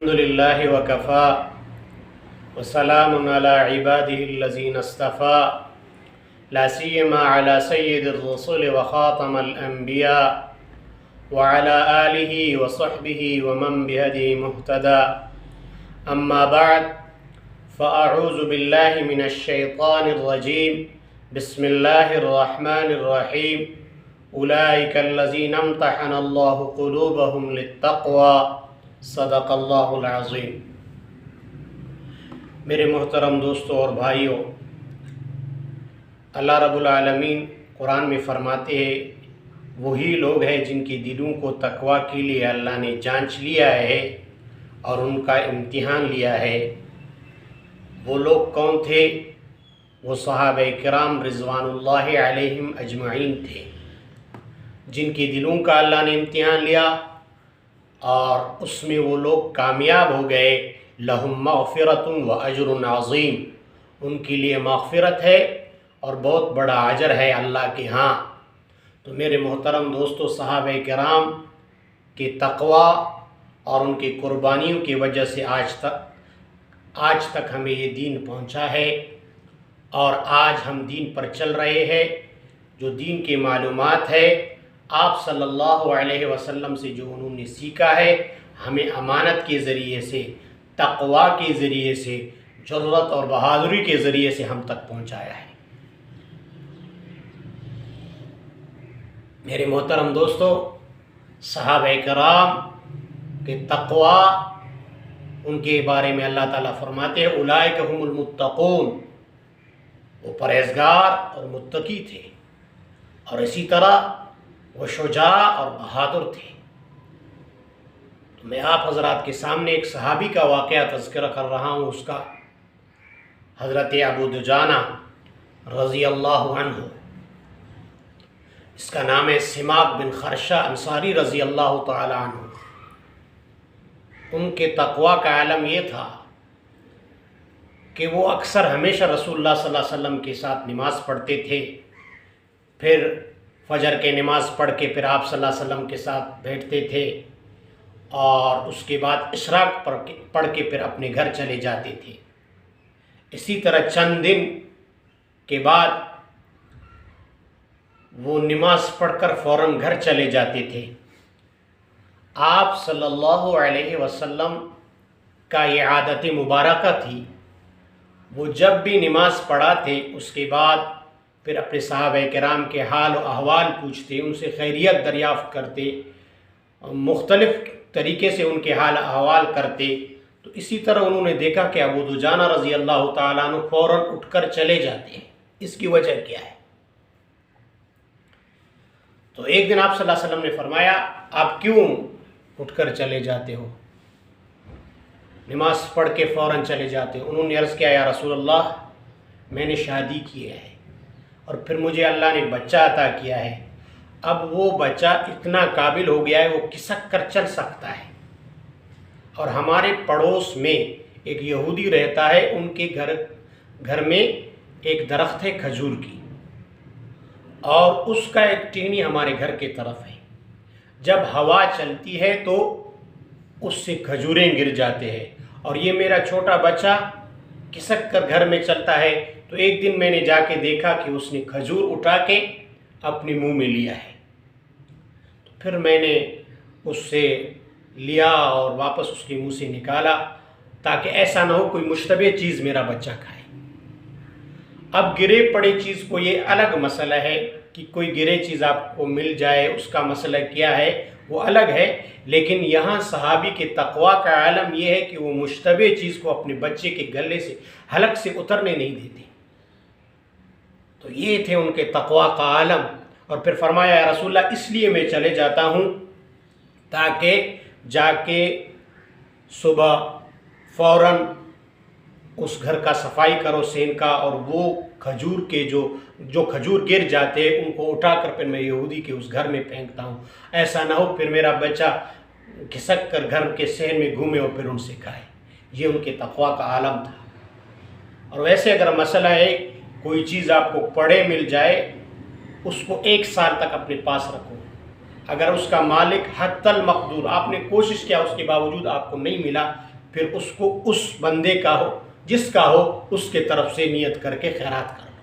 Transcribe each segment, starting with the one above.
الحمد لله وكفى وسلام على عباده الذين اصطفى لا سيما على سيد الرسل وخاتم الأنبياء وعلى آله وصحبه ومن بهديه مهتدى أما بعد فأعوذ بالله من الشيطان الرجيم بسم الله الرحمن الرحيم أولئك الذين امتحن الله قلوبهم للتقوى صدق اللہ العظیم۔ میرے محترم دوستوں اور بھائیوں، اللہ رب العالمین قرآن میں فرماتے ہیں وہی لوگ ہیں جن کے دلوں کو تقوی کے لیے اللہ نے جانچ لیا ہے اور ان کا امتحان لیا ہے۔ وہ لوگ کون تھے؟ وہ صحابہ کرام رضوان اللہ علیہم اجمعین تھے، جن کے دلوں کا اللہ نے امتحان لیا اور اس میں وہ لوگ کامیاب ہو گئے۔ لہم مغفرۃ و اجر عظیم، ان کے لیے مغفرت ہے اور بہت بڑا اجر ہے اللہ کے ہاں۔ تو میرے محترم دوستو، صحابہ کرام کے تقوی اور ان کی قربانیوں کی وجہ سے آج تک ہمیں یہ دین پہنچا ہے، اور آج ہم دین پر چل رہے ہیں۔ جو دین کی معلومات ہے آپ صلی اللہ علیہ وسلم سے جو انہوں نے سیکھا ہے، ہمیں امانت کے ذریعے سے، تقوی کے ذریعے سے، جرأت اور بہادری کے ذریعے سے ہم تک پہنچایا ہے۔ میرے محترم دوستو، صحابہ کرام کے تقوی، ان کے بارے میں اللہ تعالیٰ فرماتے ہیں اولئک هم المتقون، وہ پرہیزگار اور متقی تھے، اور اسی طرح وہ شجاع اور بہادر تھے۔ تو میں آپ حضرات کے سامنے ایک صحابی کا واقعہ تذکرہ کر رہا ہوں، اس کا حضرت ابو دجانہ رضی اللہ عنہ، اس کا نام ہے سماک بن خرشہ انصاری رضی اللہ تعالی عنہ۔ ان کے تقوی کا عالم یہ تھا کہ وہ اکثر ہمیشہ رسول اللہ صلی اللہ علیہ وسلم کے ساتھ نماز پڑھتے تھے، پھر فجر کے نماز پڑھ کے پھر آپ صلی اللہ علیہ وسلم کے ساتھ بیٹھتے تھے، اور اس کے بعد اشراق پڑھ کے پھر اپنے گھر چلے جاتے تھے۔ اسی طرح چند دن کے بعد وہ نماز پڑھ کر فوراً گھر چلے جاتے تھے۔ آپ صلی اللہ علیہ وسلم کا یہ عادت مبارکہ تھی، وہ جب بھی نماز پڑھاتے اس کے بعد پھر اپنے صحابہ کرام کے حال و احوال پوچھتے، ان سے خیریت دریافت کرتے، مختلف طریقے سے ان کے حال و احوال کرتے۔ تو اسی طرح انہوں نے دیکھا کہ ابو دجانہ رضی اللہ تعالیٰ عنہ فوراً اٹھ کر چلے جاتے ہیں، اس کی وجہ کیا ہے؟ تو ایک دن آپ صلی اللہ علیہ وسلم نے فرمایا آپ کیوں اٹھ کر چلے جاتے ہو، نماز پڑھ کے فوراً چلے جاتے ہو؟ انہوں نے عرض کیا یا رسول اللہ، میں نے شادی کی ہے اور پھر مجھے اللہ نے بچہ عطا کیا ہے، اب وہ بچہ اتنا قابل ہو گیا ہے وہ کھسک کر چل سکتا ہے، اور ہمارے پڑوس میں ایک یہودی رہتا ہے، ان کے گھر میں ایک درخت ہے کھجور کی، اور اس کا ایک ٹہنی ہمارے گھر کے طرف ہے، جب ہوا چلتی ہے تو اس سے کھجوریں گر جاتے ہیں، اور یہ میرا چھوٹا بچہ کھسک کر گھر میں چلتا ہے۔ تو ایک دن میں نے جا کے دیکھا کہ اس نے کھجور اٹھا کے اپنے منہ میں لیا ہے، تو پھر میں نے اس سے لیا اور واپس اس کے منہ سے نکالا، تاکہ ایسا نہ ہو کوئی مشتبہ چیز میرا بچہ کھائے۔ اب گرے پڑے چیز کو یہ الگ مسئلہ ہے کہ کوئی گرے چیز آپ کو مل جائے، اس کا مسئلہ کیا ہے وہ الگ ہے، لیکن یہاں صحابی کے تقوی کا عالم یہ ہے کہ وہ مشتبہ چیز کو اپنے بچے کے گلے سے، حلق سے اترنے نہیں دیتے۔ تو یہ تھے ان کے تقوی کا عالم۔ اور پھر فرمایا یا رسول اللہ اس لیے میں چلے جاتا ہوں تاکہ جا کے صبح فوراً اس گھر کا صفائی کرو سین کا، اور وہ کھجور کے جو کھجور گر جاتے ان کو اٹھا کر پھر میں یہودی کے اس گھر میں پھینکتا ہوں، ایسا نہ ہو پھر میرا بچہ کھسک کر گھر کے صحن میں گھومے اور پھر ان سے کھائے۔ یہ ان کے تقوی کا عالم تھا۔ اور ویسے اگر مسئلہ ہے کوئی چیز آپ کو پڑے مل جائے، اس کو 1 سال تک اپنے پاس رکھو، اگر اس کا مالک حتی المقدور آپ نے کوشش کیا اس کے باوجود آپ کو نہیں ملا پھر اس کو اس بندے کا ہو جس کا ہو اس کے طرف سے نیت کر کے خیرات کر لو،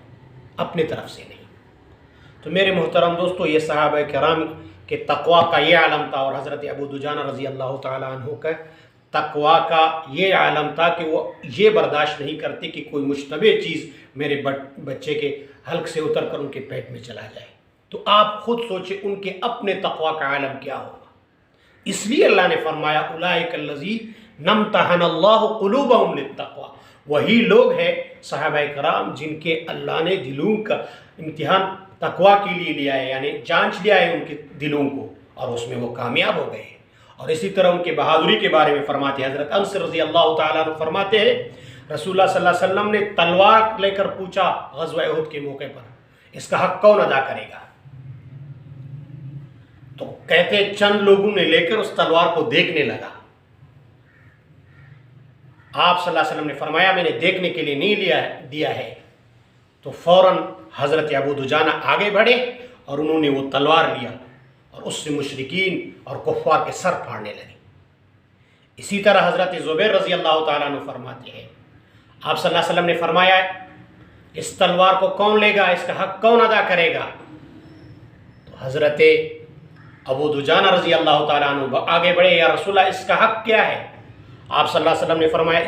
اپنے طرف سے نہیں۔ تو میرے محترم دوستو، یہ صحابہ کرام کے تقوی کا یہ عالم تھا، اور حضرت ابو دجانہ رضی اللہ تعالیٰ عنہ کا تقوی کا یہ عالم تھا کہ وہ یہ برداشت نہیں کرتے کہ کوئی مشتبہ چیز میرے بچے کے حلق سے اتر کر ان کے پیٹ میں چلا جائے۔ تو آپ خود سوچیں ان کے اپنے تقوی کا عالم کیا ہوگا۔ اس لیے اللہ نے فرمایا اولئک الذین امتحن اللہ قلوبہم للتقوی، وہی لوگ ہیں صحابہ کرام جن کے اللہ نے دلوں کا امتحان تقوی کے لیے لیا ہے، یعنی جانچ لیا ہے ان کے دلوں کو، اور اس میں وہ کامیاب ہو گئے ہیں۔ اور اسی طرح ان کے بہادری کے بارے میں فرماتے ہیں، حضرت انس رضی اللہ تعالیٰ عنہ فرماتے ہیں رسول اللہ صلی اللہ علیہ وسلم نے تلوار لے کر پوچھا غزوہ احد کے موقع پر، اس کا حق کون ادا کرے گا؟ تو کہتے چند لوگوں نے لے کر اس تلوار کو دیکھنے لگا۔ آپ صلی اللہ علیہ وسلم نے فرمایا میں نے دیکھنے کے لیے نہیں دیا ہے۔ تو فوراً حضرت ابو دجانہ آگے بڑھے اور انہوں نے وہ تلوار لیا اور اس سے مشرکین اور کفار کے سر پھاڑنے لگے۔ اسی طرح حضرت زبیر رضی اللہ تعالیٰ عنہ فرماتے ہیں آپ صلی اللہ علیہ وسلم نے فرمایا اس تلوار کو کون لے گا، اس کا حق کون ادا کرے گا؟ تو حضرت ابو دجانہ رضی اللہ تعالیٰ عنہ آگے بڑھے، یا رسول اللہ اس کا حق کیا ہے؟ آپ صلی اللہ علیہ وسلم نے فرمایا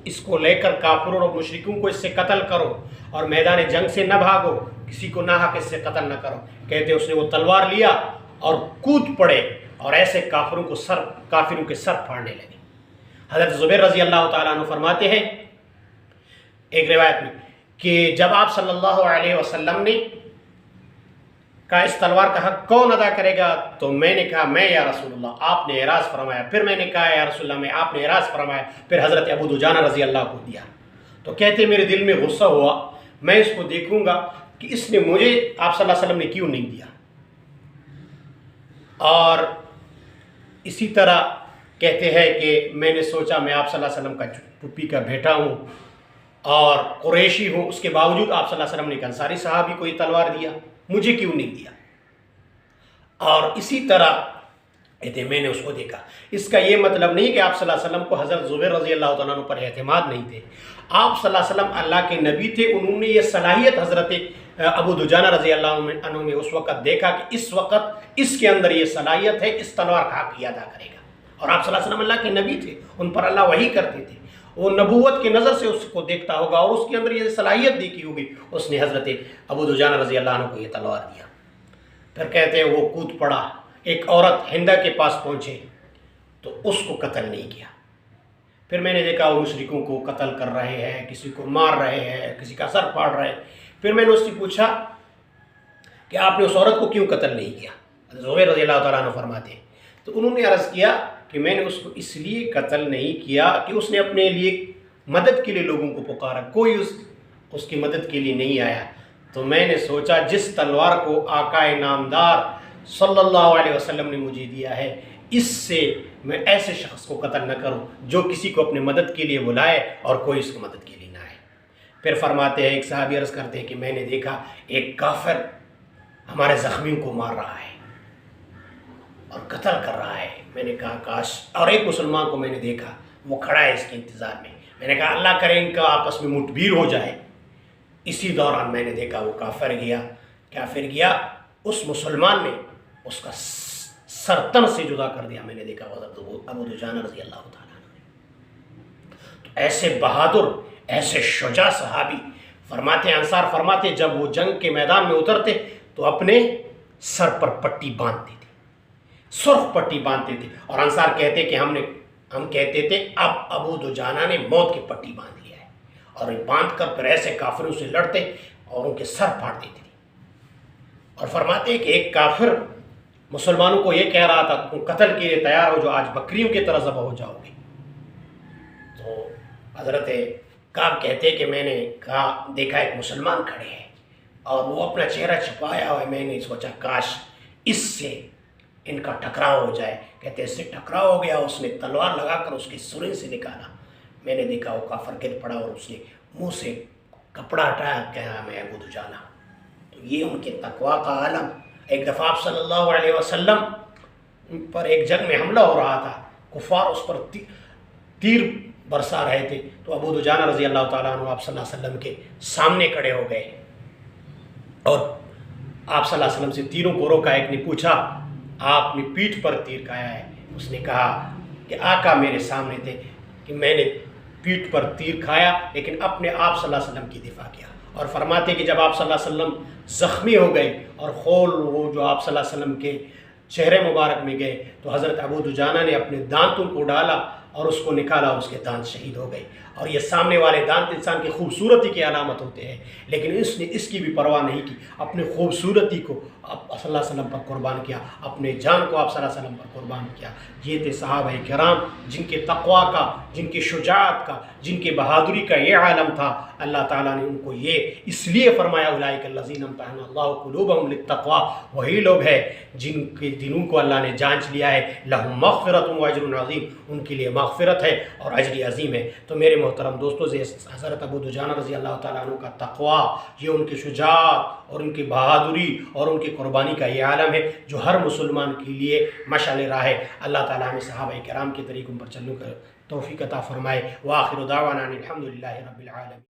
اس کو لے کر کافروں اور مشرکوں کو اس سے قتل کرو اور میدان جنگ سے نہ بھاگو، کسی کو ناحق اس سے قتل نہ کرو۔ کہتے اس نے وہ تلوار لیا اور کود پڑے اور ایسے کافروں کے سر پھاڑنے لگے۔ حضرت زبیر رضی اللہ تعالیٰ عنہ فرماتے ہیں ایک روایت میں کہ جب آپ صلی اللہ علیہ وسلم نے کہا اس تلوار کا حق کون ادا کرے گا، تو میں نے کہا میں یا رسول اللہ، آپ نے اعراض فرمایا۔ پھر میں نے کہا یا رسول اللہ، میں، آپ نے اعراض فرمایا۔ پھر حضرت ابو دجانہ رضی اللہ کو دیا۔ تو کہتے میرے دل میں غصہ ہوا، میں اس کو دیکھوں گا کہ اس نے مجھے آپ صلی اللہ علیہ وسلم نے کیوں نہیں دیا۔ اور اسی طرح کہتے ہیں کہ میں نے سوچا میں آپ صلی اللہ علیہ وسلم کا ٹوپی کا بیٹا ہوں اور قریشی ہوں، اس کے باوجود آپ صلی اللہ علیہ وسلم نے ایک انصاری صحابی کو یہ تلوار دیا، مجھے کیوں نہیں دیا؟ اور اسی طرح کہتے میں نے اس کو دیکھا۔ اس کا یہ مطلب نہیں کہ آپ صلی اللہ علیہ وسلم کو حضرت زبیر رضی اللہ تعالیٰ عنہ پر اعتماد نہیں تھے۔ آپ صلی اللہ علیہ وسلم اللہ کے نبی تھے، انہوں نے یہ صلاحیت حضرت ابو دجانہ رضی اللہ عنہ میں اس وقت دیکھا کہ اس وقت اس کے اندر یہ صلاحیت ہے، اس تلوار کا حق ادا کرے گا۔ اور آپ صلی اللہ علیہ وسلم اللہ کے نبی تھے، ان پر اللہ وحی کرتے تھے، وہ نبوت کی نظر سے اس کو دیکھتا ہوگا اور اس کے اندر یہ صلاحیت دیکھی ہوگی، اس نے حضرت ابو دجانہ رضی اللہ عنہ کو یہ تلوار دیا۔ پھر کہتے ہیں وہ کود پڑا، ایک عورت ہندا کے پاس پہنچے تو اس کو قتل نہیں کیا۔ پھر میں نے دیکھا وہ مشرکوں کو قتل کر رہے ہیں، کسی کو مار رہے ہیں، کسی کا سر پھاڑ رہے ہیں۔ پھر میں نے اس سے پوچھا کہ آپ نے اس عورت کو کیوں قتل نہیں کیا؟ زبیر رضی اللہ تعالیٰ عنہ فرماتے ہیں تو انہوں نے عرض کیا کہ میں نے اس کو اس لیے قتل نہیں کیا کہ اس نے اپنے لیے مدد کے لیے لوگوں کو پکارا، کوئی اس کی مدد کے لیے نہیں آیا۔ تو میں نے سوچا جس تلوار کو آقا نامدار صلی اللہ علیہ وسلم نے مجھے دیا ہے، اس سے میں ایسے شخص کو قتل نہ کروں جو کسی کو اپنے مدد کے لیے بلائے اور کوئی اس کو مدد کے لیے نہ آئے۔ پھر فرماتے ہیں ایک صحابی عرض کرتے ہیں کہ میں نے دیکھا ایک کافر ہمارے زخمیوں کو مار رہا ہے اور قتل کر رہا ہے۔ میں نے کہا کاش، اور ایک مسلمان کو میں نے دیکھا وہ کھڑا ہے اس کے انتظار میں نے کہا اللہ کرے ان کا آپس میں مٹبیر ہو جائے۔ اسی دوران میں نے دیکھا وہ کافر گیا، اس مسلمان نے اس کا سر تن سے جدا کر دیا۔ میں نے دیکھا حضرت ابو دجانہ رضی اللہ تعالیٰ عنہ۔ تو ایسے بہادر، ایسے شجاع صحابی فرماتے ہیں، انصار فرماتے جب وہ جنگ کے میدان میں اترتے تو اپنے سر پر پٹی باندھتے تھے، سرخ پٹی باندھتے تھے، اور انصار کہتے کہ ہم کہتے تھے اب ابو دجانہ نے موت کی پٹی باندھ لیا ہے، اور باندھ کر پھر ایسے کافروں سے لڑتے اور ان کے سر پھاڑ دیتے تھے۔ اور فرماتے ہیں کہ ایک کافر مسلمانوں کو یہ کہہ رہا تھا تم قتل کے لیے تیار ہو جو آج بکریوں کی طرح ذبح ہو جاؤ گے۔ تو حضرت کعب کہتے کہ میں نے دیکھا ایک مسلمان کھڑے ہیں اور وہ اپنا چہرہ چھپایا ہوا ہے، میں نے سوچا کاش اس سے ان کا ٹکراؤ ہو جائے۔ کہتے اس سے ٹکراؤ ہو گیا، اس نے تلوار لگا کر اس کی سرنگ سے نکالا۔ میں نے دیکھا وہ کافر گر پڑا اور اس نے منہ سے کپڑا ہٹایا، کہا میں ابو دجانہ۔ تو یہ ان کے تقوی کا عالم۔ ایک دفعہ آپ صلی اللہ علیہ وسلم پر ایک جنگ میں حملہ ہو رہا تھا، کفار اس پر تیر برسا رہے تھے تو ابو دجانہ رضی اللہ تعالیٰ عنہ آپ صلی اللہ علیہ وسلم کے سامنے کھڑے ہو گئے اور آپ صلی اللہ علیہ وسلم سے تیروں کو روکا۔ ایک نے پوچھا آپ نے پیٹھ پر تیر کھایا ہے؟ اس نے کہا کہ آقا میرے سامنے تھے کہ میں نے پیٹھ پر تیر کھایا لیکن اپنے آپ صلی اللہ علیہ وسلم کی دفاع کیا۔ اور فرماتے کہ جب آپ صلی اللہ علیہ وسلم زخمی ہو گئے اور خول وہ جو آپ صلی اللہ علیہ وسلم کے چہرے مبارک میں گئے تو حضرت ابو دجانہ نے اپنے دانتوں کو ڈالا اور اس کو نکالا، اس کے دانت شہید ہو گئے۔ اور یہ سامنے والے دانت انسان کی خوبصورتی کی علامت ہوتے ہیں، لیکن اس نے اس کی بھی پرواہ نہیں کی، اپنے خوبصورتی کو آپ صلی اللہ علیہ وسلم پر قربان کیا، اپنے جان کو آپ صلی اللہ علیہ وسلم پر قربان کیا۔ یہ تھے صحابہ کرام جن کے تقویٰ کا، جن کی شجاعت کا، جن کی بہادری کا یہ عالم تھا۔ اللہ تعالیٰ نے ان کو یہ اس لیے فرمایا اولئک الذین امتحن اللہ قلوبہم للتقویٰ، وہی لوگ ہیں جن کے دلوں کو اللہ نے جانچ لیا ہے۔ لہم مغفرۃ واجر عظیم، ان کے لیے مغفرت ہے اور اجر عظیم ہے۔ تو میرے محترم دوستوں، حضرت ابو دجانہ رضی اللہ تعالیٰ عنہ کا تقویٰ، یہ ان کی شجاعت اور ان کی بہادری اور ان کی قربانی کا یہ عالم ہے جو ہر مسلمان کے لیے مشعل راہ ہے۔ اللہ تعالیٰ ہمیں صحابہ کرام کے طریقوں پر چلنے کا توفیق عطا فرمائے۔ وآخر دعوانا الحمد للہ رب العالمین۔